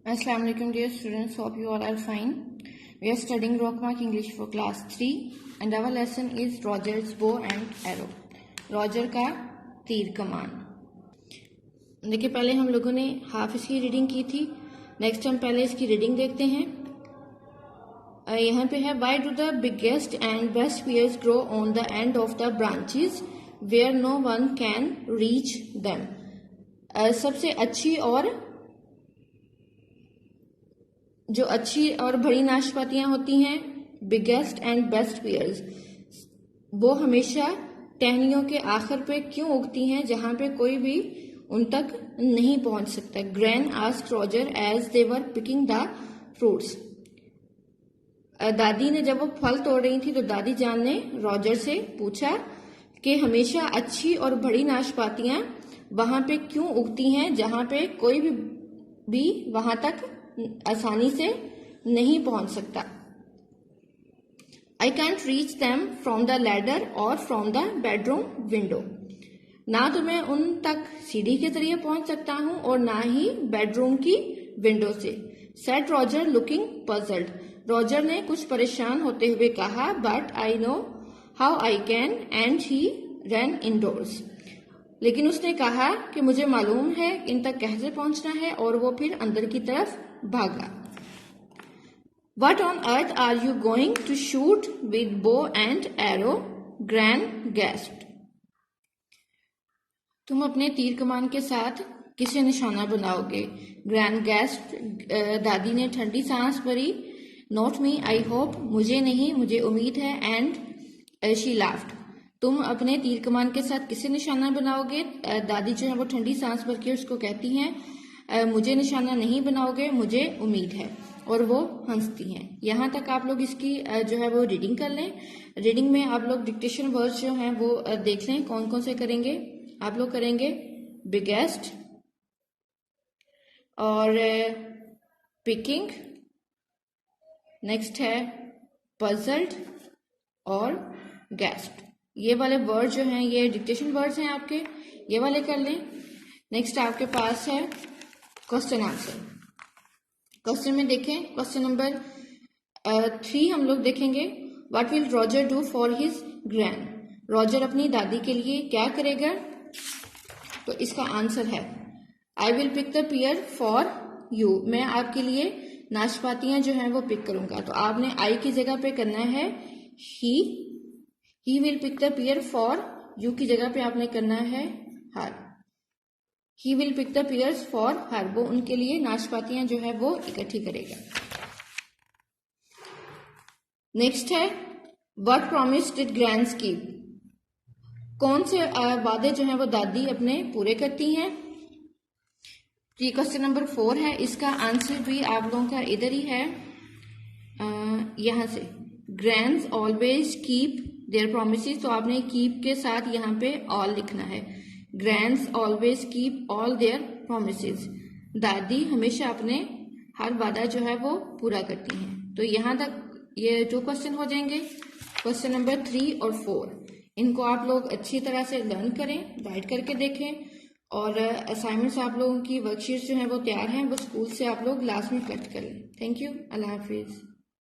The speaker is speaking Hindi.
Assalamu alaikum dear students, hope you all are fine. We are studying Rockmark English for class 3 and our lesson is Roger's bow and arrow. Roger का तीर कमान. देखिए पहले हम लोगों ने हाफ इसकी रीडिंग की थी. नेक्स्ट हम पहले इसकी रीडिंग देखते हैं. यहाँ पे है why do the biggest and best spears grow on the end of the branches where no one can reach them. सबसे अच्छी और बड़ी नाशपातियां होती हैं बिगेस्ट एंड बेस्ट पेयर्स, वो हमेशा टहनियों के आखिर पे क्यों उगती हैं जहां पे कोई भी उन तक नहीं पहुंच सकता. Gran asked Roger as they were picking the fruits. दादी ने जब वो फल तोड़ रही थी तो दादी जान ने रॉजर से पूछा कि हमेशा अच्छी और बड़ी नाशपातियां वहां पे क्यों उगती हैं जहां पे कोई भी वहां तक आसानी से नहीं पहुंच सकता. I can't reach them from the ladder or from the bedroom window. ना तो मैं उन तक सीढ़ी के जरिए पहुंच सकता हूं और ना ही बेडरूम की विंडो से. Said Roger looking puzzled. Roger ने कुछ परेशान होते हुए कहा but I know how I can and he ran indoors. लेकिन उसने कहा कि मुझे मालूम है इन तक कैसे पहुंचना है और वो फिर अंदर की तरफ भागा. What on earth are you going to shoot with bow and arrow? Gran gasped. तुम अपने तीर कमान के साथ किसे निशाना बनाओगे? Gran gasped. दादी ने ठंडी सांस भरी. Not me, I hope. मुझे नहीं, मुझे उम्मीद है. And she laughed. तुम अपने तीर कमान के साथ किसे निशाना बनाओगे? दादी जो है वो ठंडी सांस भर के उसको कहती हैं मुझे निशाना नहीं बनाओगे, मुझे उम्मीद है. और वो हंसती हैं. यहाँ तक आप लोग इसकी जो है वो रीडिंग कर लें. रीडिंग में आप लोग डिक्टेशन वर्ड्स जो हैं वो देख लें कौन कौन से करेंगे. आप लोग करेंगे बिगेस्ट और पिकिंग, नेक्स्ट है पजल्ड और गैस्प्ड. ये वाले वर्ड जो हैं ये डिक्टेशन वर्ड्स हैं आपके, ये वाले कर लें. नेक्स्ट आपके पास है क्वेश्चन आंसर. क्वेश्चन में देखें, क्वेश्चन नंबर 3 हम लोग देखेंगे. What will Roger do for his grand? Roger अपनी दादी के लिए क्या करेगा? तो इसका आंसर है I will pick the pear for you. मैं आपके लिए नाशपातियां जो हैं वो पिक करूंगा. तो आपने आई की जगह पे करना है he will pick the pear for you की जगह पे आपने करना है her. He will pick the pears for her, वो उनके लिए नाशपातियां जो है वो इकट्ठी करेगा. नेक्स्ट है व्हाट प्रॉमिस डिड ग्रैंड्स कीप? कौन से वादे जो हैं वो दादी अपने पूरे करती हैं? ये क्वेश्चन नंबर 4 है. इसका आंसर भी आप लोगों का इधर ही है, यहां से. ग्रैंड्स ऑलवेज कीप देयर प्रोमिसेस. तो आपने कीप के साथ यहाँ पे ऑल लिखना है. Grands always keep all their promises. दादी हमेशा अपने हर वादा जो है वो पूरा करती हैं. तो यहाँ तक ये 2 क्वेश्चन हो जाएंगे. क्वेश्चन नंबर 3 और 4 इनको आप लोग अच्छी तरह से लर्न करें, राइट करके देखें. और असाइनमेंट्स आप लोगों की वर्कशीट्स जो हैं वो तैयार हैं, वो स्कूल से आप लोग लास्ट में कलेक्ट करें. Thank you. Allah Hafiz.